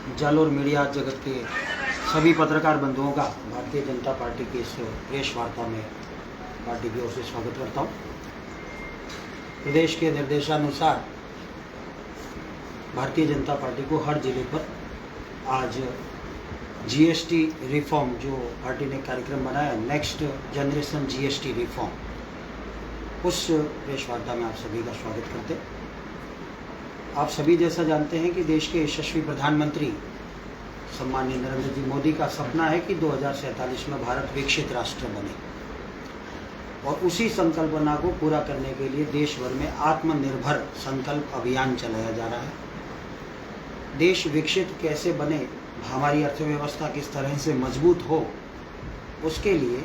Jalore media जगत के सभी पत्रकार बंधुओं का भारतीय जनता पार्टी की इस प्रेस वार्ता में पार्टी की ओर से स्वागत करता हूँ। प्रदेश के निर्देशानुसार भारतीय जनता पार्टी को हर जिले पर आज जीएसटी रिफॉर्म जो पार्टी ने कार्यक्रम बनाया, नेक्स्ट जनरेशन जीएसटी रिफॉर्म, उस प्रेस वार्ता में आप सभी का स्वागत करते हैं। आप सभी जैसा जानते हैं कि देश के यशस्वी प्रधानमंत्री सम्माननीय नरेंद्र जी मोदी का सपना है कि 2047 में भारत विकसित राष्ट्र बने, और उसी संकल्पना को पूरा करने के लिए देश भर में आत्मनिर्भर संकल्प अभियान चलाया जा रहा है। देश विकसित कैसे बने, हमारी अर्थव्यवस्था किस तरह से मजबूत हो, उसके लिए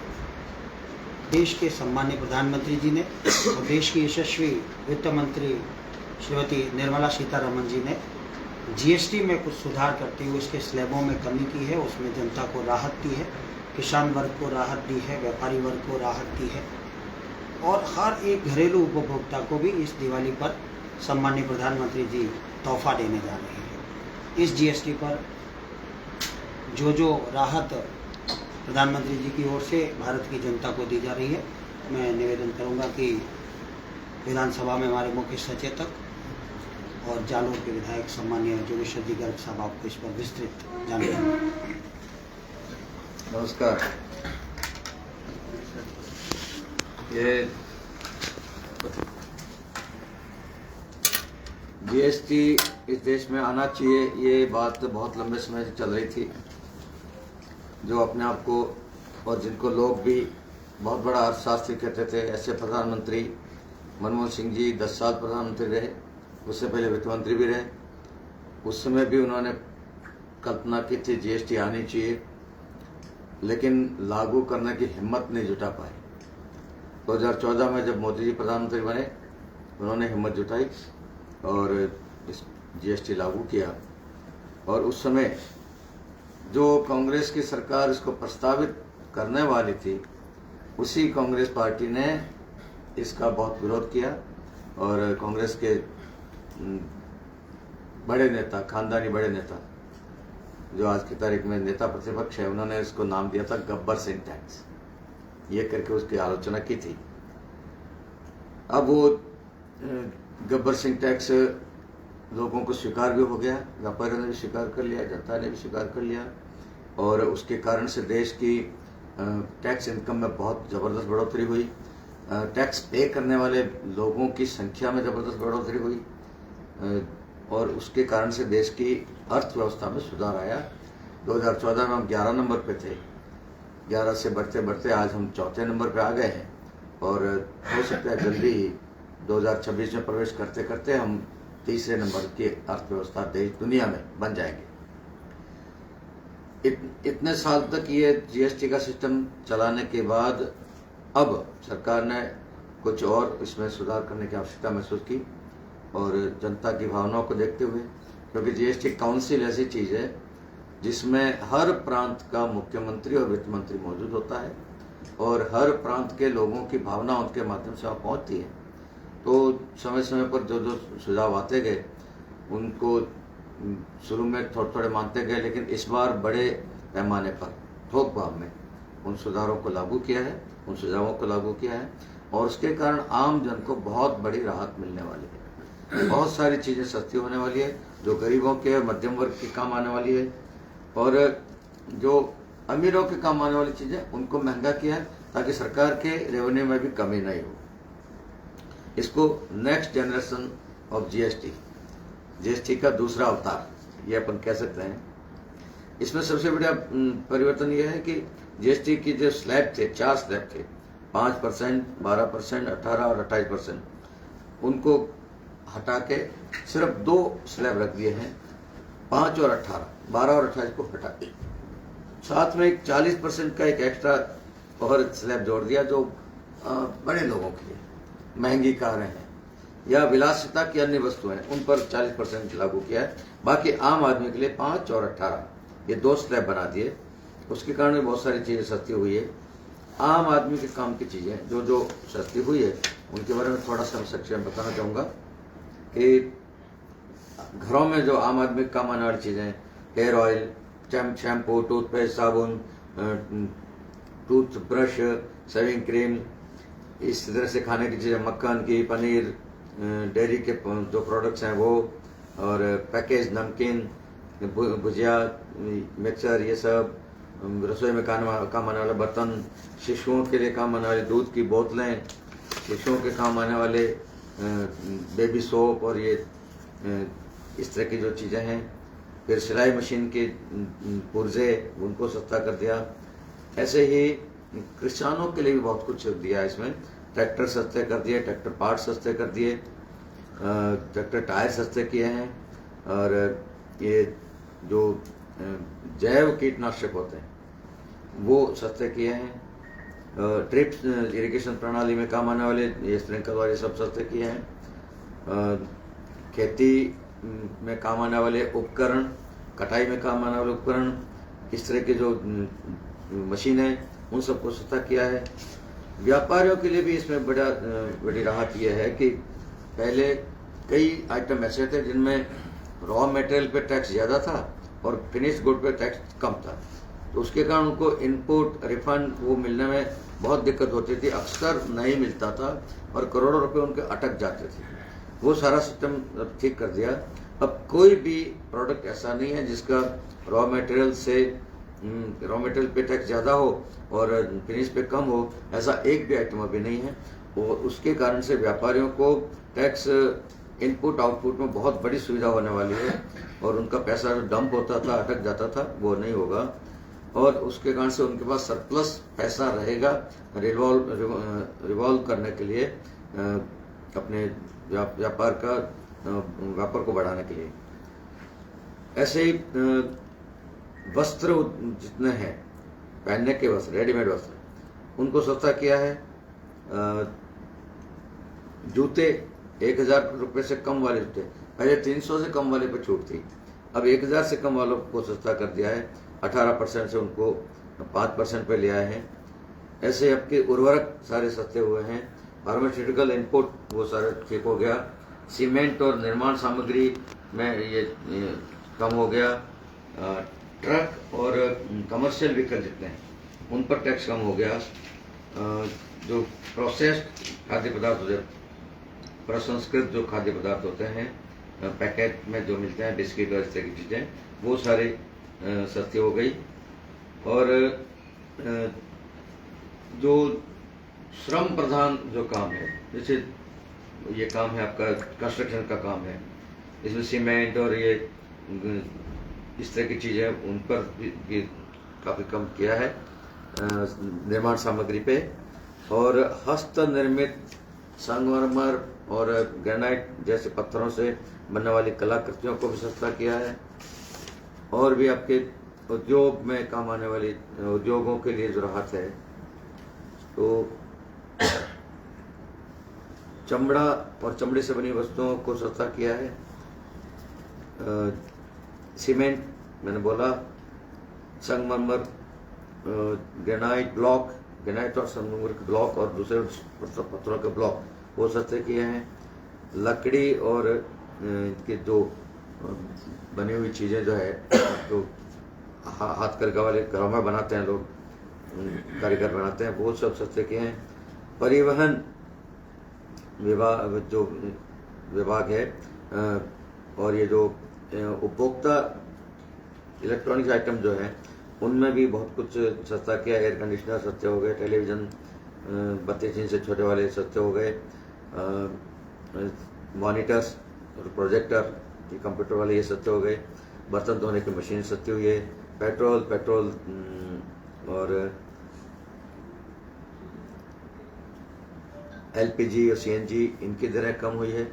देश के सम्माननीय प्रधानमंत्री जी ने और देश की यशस्वी वित्त मंत्री श्रीमती निर्मला सीतारमण जी ने जीएसटी में कुछ सुधार करते हुए उसके स्लैबों में कमी की है, उसमें जनता को राहत दी है, किसान वर्ग को राहत दी है, व्यापारी वर्ग को राहत दी है, और हर एक घरेलू उपभोक्ता को भी इस दिवाली पर सम्माननीय प्रधानमंत्री जी तोहफा देने जा रहे हैं। इस जीएसटी पर जो राहत प्रधानमंत्री जी की ओर से भारत की जनता को दी जा रही है, मैं निवेदन करूंगा कि विधानसभा में हमारे मुख्य सचेतक और जालोर के विधायक सम्माननीय जोगेश्वर जी गर्ग साहब आपको इस पर विस्तृत जानकारी। नमस्कार। ये जीएसटी इस देश में आना चाहिए, ये बात बहुत लंबे समय से चल रही थी, जो अपने आप को और जिनको लोग भी बहुत बड़ा अर्थशास्त्री कहते थे। ऐसे प्रधानमंत्री मनमोहन सिंह जी 10 साल प्रधानमंत्री रहे, उससे पहले वित्त मंत्री भी रहे। उस समय भी उन्होंने कल्पना की थी जीएसटी आनी चाहिए, लेकिन लागू करने की हिम्मत नहीं जुटा पाए। 2014 में जब मोदी जी प्रधानमंत्री बने, उन्होंने हिम्मत जुटाई और इस जीएसटी लागू किया। और उस समय जो कांग्रेस की सरकार इसको प्रस्तावित करने वाली थी, उसी कांग्रेस पार्टी ने इसका बहुत विरोध किया, और कांग्रेस के बड़े नेता, खानदानी बड़े नेता, जो आज की तारीख में नेता प्रतिपक्ष है, उन्होंने इसको नाम दिया था गब्बर सिंह टैक्स, ये करके उसकी आलोचना की थी। अब वो गब्बर सिंह टैक्स लोगों को स्वीकार भी हो गया, व्यापारियों ने भी स्वीकार कर लिया, जनता ने भी स्वीकार कर लिया, और उसके कारण से देश की टैक्स इनकम में बहुत ज़बरदस्त बढ़ोतरी हुई। टैक्स पे करने वाले लोगों की संख्या में ज़बरदस्त बढ़ोतरी हुई, और उसके कारण से देश की अर्थव्यवस्था में सुधार आया। 2014 में हम 11 नंबर पे थे, 11 से बढ़ते बढ़ते आज हम 4थे नंबर पे आ गए हैं, और हो सकता है जल्दी ही 2026 में प्रवेश करते करते हम 3रे नंबर की अर्थव्यवस्था देश दुनिया में बन जाएंगे। इतने साल तक ये जीएसटी का सिस्टम चलाने के बाद अब सरकार ने कुछ और इसमें सुधार करने की आवश्यकता महसूस की, और जनता की भावनाओं को देखते हुए, क्योंकि जीएसटी काउंसिल ऐसी चीज़ है जिसमें हर प्रांत का मुख्यमंत्री और वित्त मंत्री मौजूद होता है, और हर प्रांत के लोगों की भावना उनके माध्यम से वहाँ पहुँचती है। तो समय समय पर जो सुझाव आते गए, उनको शुरू में थोड़े थोड़े मानते गए, लेकिन इस बार बड़े पैमाने पर ठोक भाव में उन सुधारों को लागू किया है, उन सुझावों को लागू किया है, और उसके कारण आम जन को बहुत बड़ी राहत मिलने वाली है। बहुत सारी चीज़ें सस्ती होने वाली है, जो गरीबों के और मध्यम वर्ग के काम आने वाली है, और जो अमीरों के काम आने वाली चीज़ें उनको महंगा किया है, ताकि सरकार के रेवेन्यू में भी कमी नहीं हो। इसको नेक्स्ट जनरेशन ऑफ जीएसटी का दूसरा अवतार ये अपन कह सकते हैं। इसमें सबसे बड़ा परिवर्तन यह है कि जीएसटी की जो स्लैब थे, 4 स्लैब थे, 5%, 12%, 18 और 28%, उनको हटा के सिर्फ 2 स्लैब रख दिए हैं, 5 और 18, 12 और 28 को हटा दिए। साथ में एक 40% का एक एक्स्ट्रा और स्लैब जोड़ दिया, जो बड़े लोगों के लिए महंगी कारें हैं या विलासिता की अन्य वस्तुएं, उन पर 40% लागू किया है। बाकी आम आदमी के लिए 5 और 18 ये 2 स्लैब बना दिए। उसके कारण बहुत सारी चीज़ें सस्ती हुई है। आम आदमी के काम की चीज़ें जो सस्ती हुई है, उनके बारे में थोड़ा सा संक्षेप में बताना चाहूँगा कि घरों में जो आम आदमी के काम आने वाली चीज़ें, हेयर ऑयल, शैम्पू, टूथपेस्ट, साबुन, टूथ ब्रश, शेविंग क्रीम, इस तरह से खाने की चीज़ें, मक्खन, घी, पनीर, डेयरी के जो प्रोडक्ट्स हैं वो, और पैकेज नमकीन, भुजिया, मिक्सर, ये सब, रसोई में काम आने वाले बर्तन, शिशुओं के लिए काम आने वाली दूध की बोतलें, शिशुओं के काम आने वाले बेबी सोप, और ये इस तरह की जो चीज़ें हैं। फिर सिलाई मशीन के पुर्जे, उनको सस्ता कर दिया। ऐसे ही किसानों के लिए भी बहुत कुछ दिया है इसमें। ट्रैक्टर सस्ते कर दिए, ट्रैक्टर पार्ट सस्ते कर दिए, ट्रैक्टर टायर सस्ते किए हैं, और ये जो जैव कीटनाशक होते हैं वो सस्ते किए हैं। ड्रिप इरिगेशन प्रणाली में काम आने वाले ये स्प्रिंकलर वाले सब सस्ते किए हैं। खेती में काम आने वाले उपकरण, कटाई में काम आने वाले उपकरण, इस तरह के जो मशीनें, उन सबको सस्ता किया है। व्यापारियों के लिए भी इसमें बड़ी राहत यह है कि पहले कई आइटम ऐसे थे जिनमें रॉ मटेरियल पे टैक्स ज़्यादा था और फिनिश गुड पे टैक्स कम था, तो उसके कारण उनको इनपुट रिफंड वो मिलने में बहुत दिक्कत होती थी, अक्सर नहीं मिलता था और करोड़ों रुपए उनके अटक जाते थे। वो सारा सिस्टम ठीक कर दिया। अब कोई भी प्रोडक्ट ऐसा नहीं है जिसका रॉ मटेरियल पे टैक्स ज़्यादा हो और फिनिश पे कम हो, ऐसा एक भी आइटम अभी नहीं है। और उसके कारण से व्यापारियों को टैक्स इनपुट आउटपुट में बहुत बड़ी सुविधा होने वाली है, और उनका पैसा जो डंप होता था, अटक जाता था, वो नहीं होगा, और उसके कारण से उनके पास सरप्लस पैसा रहेगा रिवॉल्व करने के लिए, अपने व्यापार को बढ़ाने के लिए। ऐसे ही वस्त्र जितने हैं, पहनने के वस्त्र, रेडीमेड वस्त्र, उनको सस्ता किया है। जूते 1000 रुपये से कम वाले जूते, पहले 300 से कम वाले पे छूट थी, अब 1000 से कम वालों को सस्ता कर दिया है। 18% से उनको 5% पे ले आए हैं। ऐसे आपके उर्वरक सारे सस्ते हुए हैं। फार्मास्यूटिकल इनपुट वो सारे ठीक हो गया। सीमेंट और निर्माण सामग्री में ये कम हो गया। ट्रक और कमर्शियल व्हीकल जितने हैं उन पर टैक्स कम हो गया। जो प्रोसेस्ड खाद्य पदार्थ होते हैं, प्रसंस्कृत जो खाद्य पदार्थ होते हैं, पैकेट में जो मिलते हैं, बिस्किट और इस तरह की चीज़ें, वो सारे सस्ती हो गई। और जो श्रम प्रधान जो काम है, जैसे ये काम है आपका कंस्ट्रक्शन का काम है, इसमें सीमेंट और ये इस तरह की चीज़ें, उन पर भी काफ़ी कम किया है निर्माण सामग्री पे। और हस्त निर्मित संगमरमर और ग्रेनाइट जैसे पत्थरों से बनने वाली कलाकृतियों को भी सस्ता किया है। और भी आपके उद्योग में काम आने वाली उद्योगों के लिए जो राहत है, तो चमड़ा और चमड़े से बनी वस्तुओं को सस्ता किया है। सीमेंट मैंने बोला, संगमरमर, ग्रेनाइट और संगमरमर के ब्लॉक और दूसरे पत्थरों के ब्लॉक वो सस्ते किए हैं। लकड़ी और के जो बनी हुई चीज़ें जो है, तो हाथकरघा वाले घरों में बनाते हैं लोग, कारीगर बनाते हैं, वो सब सस्ते किए हैं। परिवहन विभाग है, और ये जो उपभोक्ता इलेक्ट्रॉनिक्स आइटम जो है उनमें भी बहुत कुछ सस्ता किया। एयर कंडीशनर सस्ते हो गए, टेलीविज़न 32 इंच से छोटे वाले सस्ते हो गए, मॉनिटर्स और प्रोजेक्टर, ये कंप्यूटर वाले, ये सस्ते हो गए। बर्तन धोने की मशीन सस्ती हुई है। पेट्रोल और LPG और CNG, इनकी दरें कम हुई है।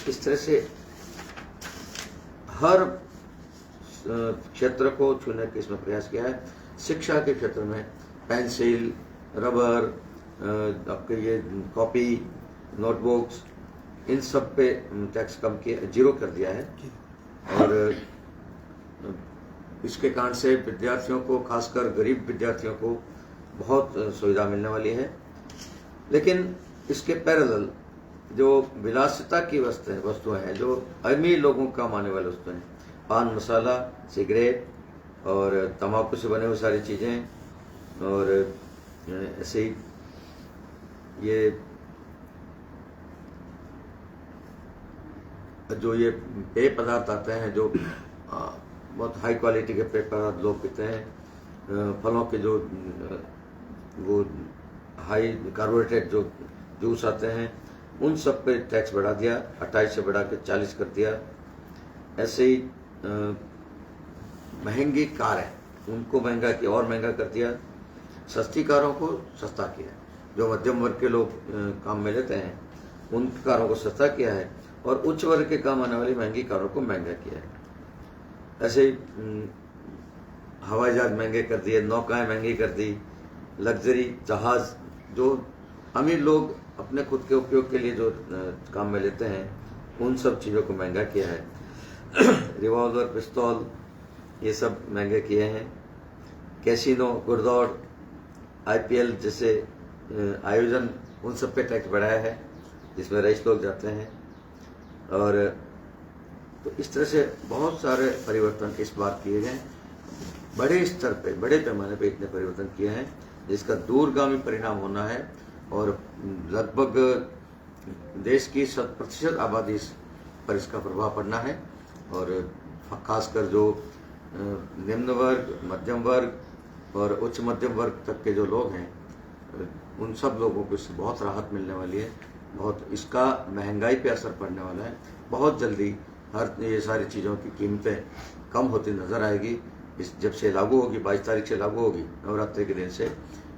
इस तरह से हर क्षेत्र को छूने का इसमें प्रयास किया है। शिक्षा के क्षेत्र में पेंसिल, रबर, आपके ये कॉपी, नोटबुक्स, इन सब पे टैक्स कम किया, 0 कर दिया है। और इसके कारण से विद्यार्थियों को, खासकर गरीब विद्यार्थियों को बहुत सुविधा मिलने वाली है। लेकिन इसके पैरेलल जो विलासिता की वस्तुएं हैं, जो अमीर लोगों का मानने वाली वस्तुएं हैं, पान मसाला, सिगरेट और तंबाकू से बने हुए सारी चीज़ें, और ऐसे ही ये जो ये पेय पदार्थ आते हैं, जो बहुत हाई क्वालिटी के पेय पदार्थ लोग पीते हैं, फलों के जो वो हाई कार्बोहाइड्रेट जो जूस आते हैं, उन सब पे टैक्स बढ़ा दिया, 28 से बढ़ा के 40 कर दिया। ऐसे ही महंगी कारें, उनको महंगा किया और महंगा कर दिया। सस्ती कारों को सस्ता किया, जो मध्यम वर्ग के लोग काम में लेते हैं उन कारों को सस्ता किया है, और उच्च वर्ग के काम आने वाली महंगी कारों को महंगा किया है। ऐसे ही हवाई जहाज महंगे कर दिए, नौकाएं महंगी कर दी, लग्जरी जहाज जो अमीर लोग अपने खुद के उपयोग के लिए जो काम में लेते हैं, उन सब चीज़ों को महंगा किया है। रिवॉल्वर, पिस्तौल, ये सब महंगे किए हैं। कैसीनो, गुरदौड़, IPL जैसे आयोजन, उन सब पे टैक्स बढ़ाया है, जिसमें रईस लोग जाते हैं। और तो इस तरह से बहुत सारे परिवर्तन इस बार किए गए, बड़े स्तर पे, बड़े पैमाने पे इतने परिवर्तन किए हैं, जिसका दूरगामी परिणाम होना है, और लगभग देश की 100% आबादी पर इसका प्रभाव पड़ना है। और खासकर जो निम्न वर्ग, मध्यम वर्ग और उच्च मध्यम वर्ग तक के जो लोग हैं, उन सब लोगों को इससे बहुत राहत मिलने वाली है। बहुत इसका महंगाई पे असर पड़ने वाला है। बहुत जल्दी हर ये सारी चीज़ों की कीमतें कम होती नज़र आएगी। इस जब से लागू होगी, 22 तारीख से लागू होगी, नवरात्रि के दिन से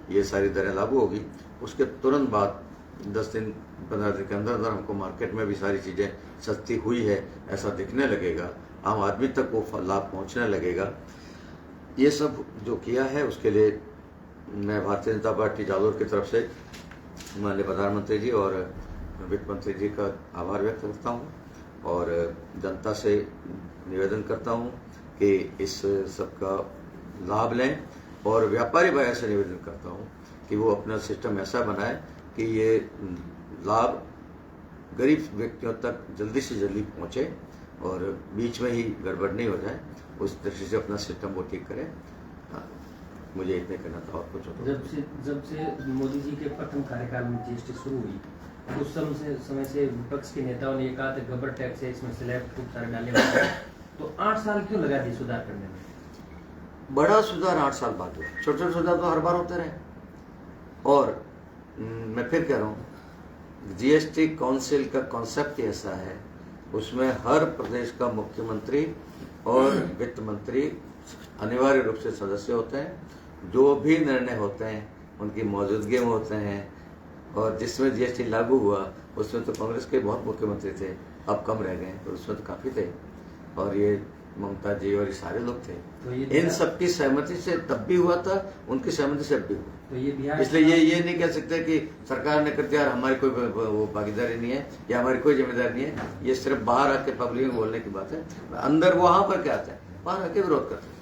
ये सारी दरें लागू होगी, उसके तुरंत बाद 10 दिन 15 दिन के अंदर अंदर हमको मार्केट में भी सारी चीज़ें सस्ती हुई है ऐसा दिखने लगेगा, आम आदमी तक वो लाभ पहुंचने लगेगा। ये सब जो किया है उसके लिए मैं भारतीय जनता पार्टी जालोर की तरफ से माननीय प्रधानमंत्री जी और वित्त मंत्री जी का आभार व्यक्त करता हूँ, और जनता से निवेदन करता हूँ कि इस सब का लाभ लें, और व्यापारी भाइयों से निवेदन करता हूँ कि वो अपना सिस्टम ऐसा बनाए कि ये लाभ गरीब व्यक्तियों तक जल्दी से जल्दी पहुँचे और बीच में ही गड़बड़ नहीं हो जाए। उस दृष्टि से अपना सिस्टम वो ठीक करें। मुझे इतने कहना था, और कुछ होता। जब से मोदी जी के प्रथम कार्यकाल में GST शुरू हुई, उस समय से विपक्ष के नेताओं ने ये कहा था गबर टैक्स है, इसमें स्लैब खूब सारे डाले हुए हैं, तो 8 साल क्यों लगा दिए सुधार करने में? बड़ा सुधार 8 साल बाद हुआ, छोटे छोटे सुधार तो हर बार होते रहे। और मैं फिर कह रहा हूँ, GST काउंसिल का कॉन्सेप्ट ऐसा है, उसमें हर प्रदेश का मुख्यमंत्री और वित्त मंत्री अनिवार्य रूप से सदस्य होते हैं। जो भी निर्णय होते हैं उनकी मौजूदगी में होते हैं। और जिसमें GST लागू हुआ उसमें तो कांग्रेस के बहुत मुख्यमंत्री थे, अब कम रह गए, तो उसमें तो काफ़ी थे, और ये ममता जी और ये सारे लोग थे। तो इन सबकी सहमति से तब भी हुआ था, उनकी सहमति से अब भी हुआ। तो ये बिहार, इसलिए ये नहीं कह सकते कि सरकार ने कर दिया और हमारी कोई वो भागीदारी नहीं है या हमारी कोई जिम्मेदारी नहीं है। ये सिर्फ बाहर आके पब्लिक में बोलने की बात है, अंदर वहां पर क्या आता है, वहां आके विरोध करते हैं।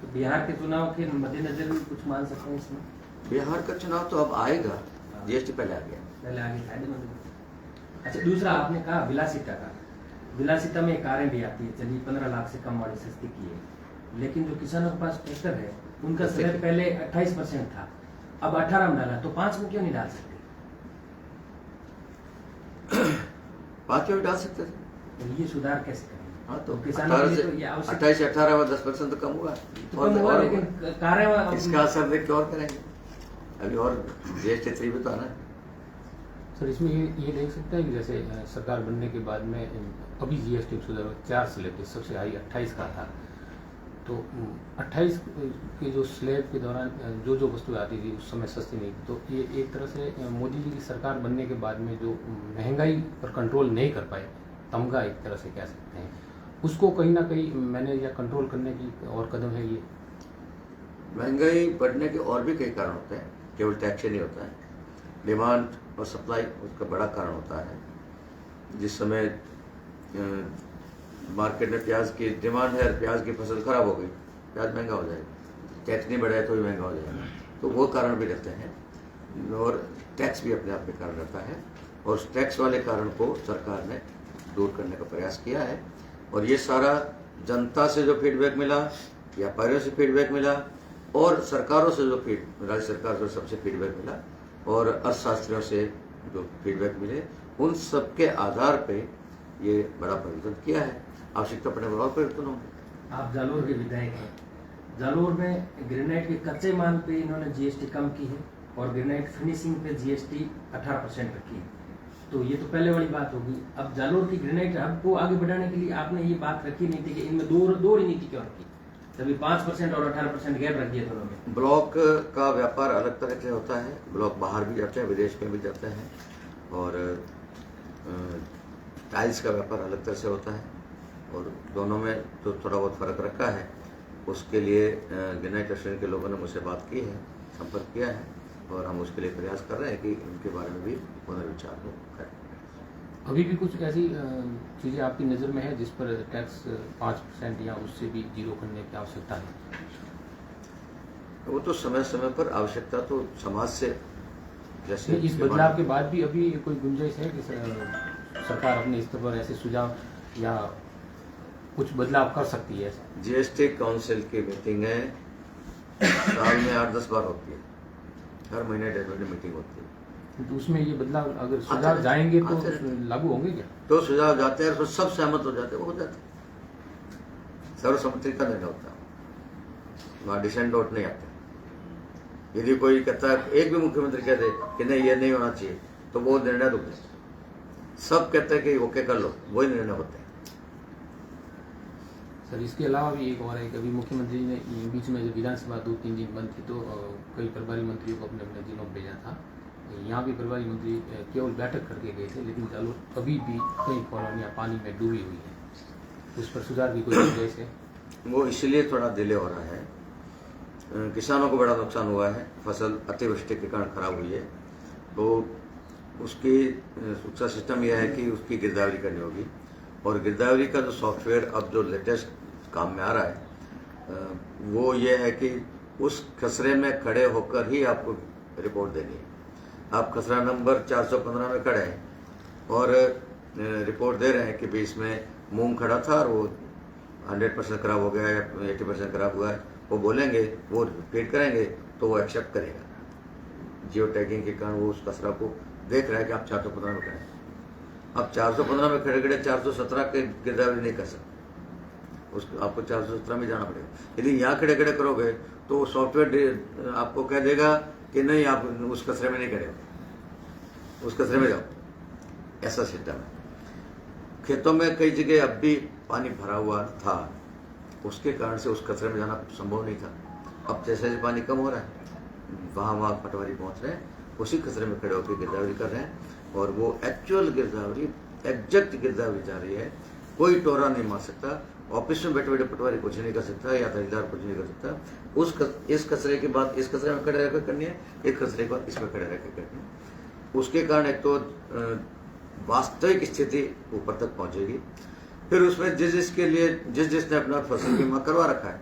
तो बिहार के चुनाव के मद्देनजर भी कुछ मान सकते हैं इसमें? बिहार का चुनाव तो अब आएगा, GST पहले आ गया, पहले आगे फायदेमंद। अच्छा, दूसरा आपने कहा विलासिता का, विलासिता में कारें भी आती है, चलिए 15 लाख से कम वाली सस्ती की है, लेकिन जो किसानों के पास ट्रैक्टर है उनका स्लैब पहले 28% था, अब 18 में डाला, तो 5 में क्यों नहीं डाल सकते? 5 में डाल सकते थे। तो ये सुधार कैसे करेंगे? हाँ, तो किसानों के लिए तो ये आवश्यक, 28 से 18 में 10% तो कम हुआ, तो कम हुआ, लेकिन कारें इसका असर देख के और करेंगे, अभी और GST 3 भी तो आना है। सर, इसमें ये देख सकते हैं कि जैसे सरकार बनने के बाद में अभी GST में सुधार 4 स्लैब, सबसे हाई 28 का था, तो 28 के जो स्लैब के दौरान जो वस्तुएं आती थी उस समय सस्ती नहीं थी, तो ये एक तरह से मोदी जी की सरकार बनने के बाद में जो महंगाई पर कंट्रोल नहीं कर पाए, तमगा एक तरह से कह सकते हैं, उसको कहीं ना कहीं मैनेज या कंट्रोल करने की और कदम है ये? महंगाई बढ़ने के और भी कई कारण होते हैं, केवल टैक्स ही नहीं होता है, डिमांड और सप्लाई उसका बड़ा कारण होता है। जिस समय मार्केट में प्याज की डिमांड है, प्याज की फसल खराब हो गई, प्याज महंगा हो जाएगा, टैक्स नहीं बढ़ाया तो भी महंगा हो जाएगा, तो वो कारण भी रहते हैं। और टैक्स भी अपने आप में कारण रहता है, और उस टैक्स वाले कारण को सरकार ने दूर करने का प्रयास किया है। और ये सारा जनता से जो फीडबैक मिला, व्यापारियों से फीडबैक मिला और सरकारों से जो राज्य सरकार से सबसे फीडबैक मिला और अर्थशास्त्रियों से जो फीडबैक मिले, उन सबके आधार पे ये बड़ा परिवर्तन किया है। आवश्यकता पड़ने पर और परिवर्तन होंगे। आप जालोर के विधायक हैं। जालोर में ग्रेनाइट के कच्चे माल पे इन्होंने जीएसटी कम की है और ग्रेनाइट फिनिशिंग पे जीएसटी 18% रखी है। तो ये तो पहले वाली बात होगी। अब जालोर की ग्रेनाइट हब को आगे बढ़ाने के लिए आपने ये बात रखी नहीं थी कि इनमें दो नीति क्यों रखी? तभी 5% और 18% गैप रख दिया दोनों में। ब्लॉक का व्यापार अलग तरह से होता है। ब्लॉक बाहर भी जाते हैं, विदेश में भी जाते हैं और टाइल्स का व्यापार अलग तरह से होता है और दोनों में जो थोड़ा बहुत फर्क रखा है उसके लिए ग्रेनाइट एसोसिएशन के लोगों ने मुझसे बात की है, संपर्क किया है और हम उसके लिए प्रयास कर रहे हैं कि इनके बारे में भी पुनर्विचार हो। अभी भी कुछ ऐसी चीज़ें आपकी नज़र में है जिस पर टैक्स 5% या उससे भी जीरो करने की आवश्यकता है? वो तो समय समय पर आवश्यकता तो समाज से जैसे इस बदलाव के बाद भी अभी कोई गुंजाइश है कि सरकार अपने स्तर पर ऐसे सुझाव या कुछ बदलाव कर सकती है? जीएसटी काउंसिल की मीटिंगें साल में 8-10 बार होती है, हर महीने 1.5 महीने मीटिंग होती है। तो उसमें ये बदलाव अगर सुझाव जाएंगे तो लागू होंगे क्या? तो सुझाव जाते हैं, सब सहमत हो जाते हैं, वो हो जाते हैं। सर्वसम्मति का निर्णय होता है, वहाँ डिसेंट आउट नहीं आता। यदि कोई कहता है, एक भी मुख्यमंत्री कह दे कि नहीं ये नहीं होना चाहिए, तो वो निर्णय रुक जाए। सब कहते हैं कि ओके कर लो, वही निर्णय होते हैं। सर, इसके अलावा भी एक और है कि अभी मुख्यमंत्री ने बीच में जब विधानसभा 2-3 दिन बंद थी तो कई प्रभारी मंत्रियों को अपने अपने जिलों में भेजा था। यहाँ भी प्रभारी मंत्री केवल बैठक करके गए थे, लेकिन जालोर अभी भी कई कॉलोनियाँ पानी में डूबी हुई है। उस पर सुधार की कोई गुंजाइश है? वो इसलिए थोड़ा डिले हो रहा है, किसानों को बड़ा नुकसान हुआ है, फसल अतिवृष्टि के कारण खराब हुई है। तो उसकी सूचना सिस्टम यह है कि उसकी गिरदावरी करनी होगी और गिरदावरी का जो सॉफ्टवेयर अब जो लेटेस्ट काम में आ रहा है वो ये है कि उस खसरे में खड़े होकर ही आपको रिपोर्ट देनी है। आप खसरा नंबर 415 में खड़े हैं और रिपोर्ट दे रहे हैं कि भी इसमें मूंग खड़ा था और वो 100% खराब हो गया है, 80% खराब हुआ है। वो बोलेंगे, वो फीड करेंगे तो वो एक्सेप्ट करेगा। जियो टैगिंग के कारण वो उस खसरा को देख रहा है कि आप 415 में खड़े हैं। अब 415 में खड़े खड़े 417 के गिरदावरी नहीं कर सकते, उसको आपको 417 में जाना पड़ेगा। यदि यहाँ खड़े खड़े करोगे तो सॉफ्टवेयर आपको कह देगा कि नहीं, आप उस कचरे में नहीं खड़े हो, उस कचरे में जाओ। ऐसा सिस्टम है। खेतों में कई जगह अब भी पानी भरा हुआ था, उसके कारण से उस कचरे में जाना संभव नहीं था। अब जैसे जैसे पानी कम हो रहा है वहाँ पटवारी पहुँच रहे हैं, उसी कचरे में खड़े होकर गिरदावरी कर रहे हैं और वो एक्चुअल गिरदावरी, एग्जैक्ट गिरदावरी जा रही है। कोई टोरा नहीं मार सकता, ऑफिस में बैठे बैठे पटवारी कुछ नहीं कर सकता या तहसीलदार कुछ नहीं कर सकता। इस कचरे के बाद इस कचरे में खड़े रहकर करनी है, एक कचरे के बाद इसमें खड़े रहकर करनी है। उसके कारण एक तो वास्तविक स्थिति ऊपर तक पहुंचेगी। फिर उसमें जिसके लिए जिसने अपना फसल बीमा करवा रखा है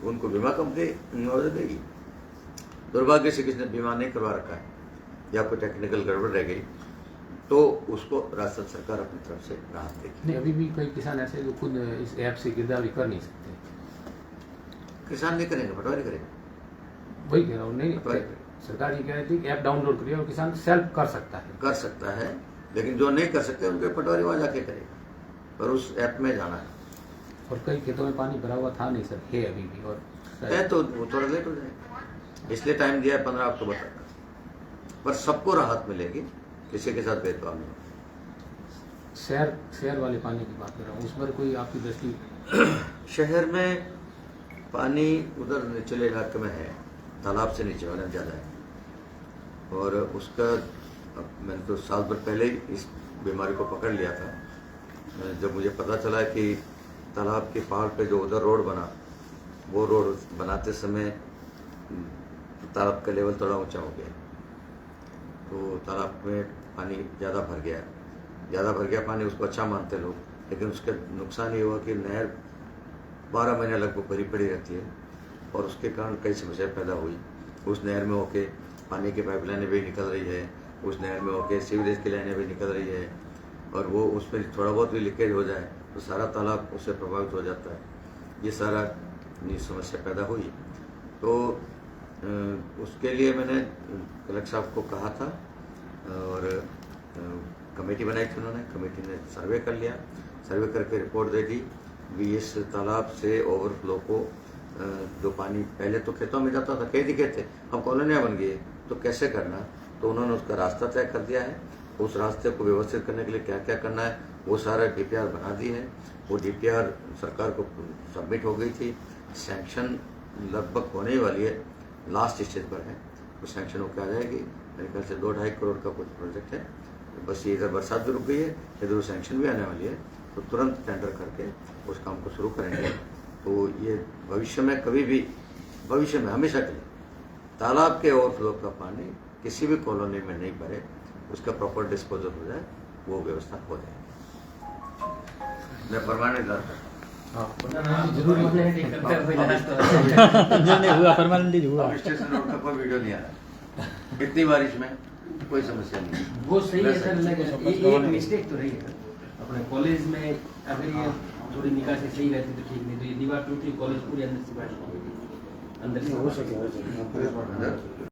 उनको बीमा कंपनी मुआवजा देगी। दुर्भाग्य से किसने बीमा नहीं करवा रखा है या कोई टेक्निकल गड़बड़ रह गई तो उसको राजस्थान सरकार अपनी तरफ से राहत देगी। नहीं, अभी भी कई किसान ऐसे जो खुद इस ऐप से गिरदावरी कर नहीं सकते। किसान नहीं करेंगे, पटवारी करेंगे। वही कह रहा हूँ, नहीं सरकार ये कह रही थी कि ऐप डाउनलोड करिए और किसान सेल्फ कर सकता है, लेकिन जो नहीं कर सकते उनके पटवारी वहां जाके करेगा और उस ऐप में जाना है। और कई खेतों में पानी भरा हुआ था नहीं सर, है अभी भी, और है तो वो थोड़ा लेट हो जाएगा, इसलिए टाइम दिया है 15 अक्टूबर तक। पर सबको राहत मिलेगी, किसी के साथ भेदभाव नहीं। शहर वाले पानी की बात कर रहा हूँ, उस पर कोई आपकी दृष्टि? शहर में पानी उधर निचले इलाके में है, तालाब से नीचे वाला ज़्यादा है और उसका मैंने तो साल भर पहले ही इस बीमारी को पकड़ लिया था। जब मुझे पता चला कि तालाब के पहाड़ पे जो उधर रोड बना, वो रोड बनाते समय तालाब का लेवल थोड़ा ऊंचा हो गया तो तालाब में पानी ज़्यादा भर गया पानी, उसको अच्छा मानते लोग, लेकिन उसका नुकसान ये हुआ कि नहर 12 महीने लगभग भरी पड़ी रहती है और उसके कारण कई समस्याएं पैदा हुई। उस नहर में होके पानी की पाइपलाइनें भी निकल रही है, उस नहर में होके सीवरेज की लाइनें भी निकल रही है और वो उसमें थोड़ा बहुत भी लीकेज हो जाए तो सारा तालाब उससे प्रभावित हो जाता है। ये सारा ये समस्या पैदा हुई। तो उसके लिए मैंने कलेक्टर साहब को कहा था और कमेटी बनाई थी उन्होंने। कमेटी ने सर्वे कर लिया, सर्वे करके रिपोर्ट दे दी भी इस तालाब से ओवरफ्लो को जो पानी पहले तो खेतों में जाता था, खेत ही खेत थे, अब कॉलोनियाँ बन गई तो कैसे करना। तो उन्होंने उसका रास्ता तय कर दिया है। उस रास्ते को व्यवस्थित करने के लिए क्या क्या करना है वो सारा DPR बना दी है। वो DPR सरकार को सबमिट हो गई थी, सैंक्शन लगभग होने ही वाली है, लास्ट स्टेज पर है। वो सैंक्शन होकर आ जाएगी। मेरे ख्याल से 2-2.5 करोड़ का कुछ प्रोजेक्ट है। बस ये इधर बरसात भी रुक गई है, इधर सैंक्शन भी आने वाली है, तो तुरंत टेंडर करके उस काम को शुरू करेंगे। तो ये भविष्य में कभी भी, भविष्य में हमेशा के लिए तालाब के ओवरफ्लो का पानी किसी भी कॉलोनी में नहीं भरे, उसका प्रॉपर डिस्पोजल हो जाए, वो व्यवस्था हो जाए। मैं परमानेंट जरूर परमानेंटली हुआ। स्टेशन रोड का कोई वीडियो नहीं आ रहा इतनी बारिश में, कोई समस्या नहीं। वो सही है सर, लेकिन एक मिस्टेक तो रही है अपने कॉलेज में। अगर ये थोड़ी निकासी सही रहती तो ठीक, नहीं तो ये दीवार टूटी, कॉलेज पूरे अंदर से बारिश अंदर से हो सके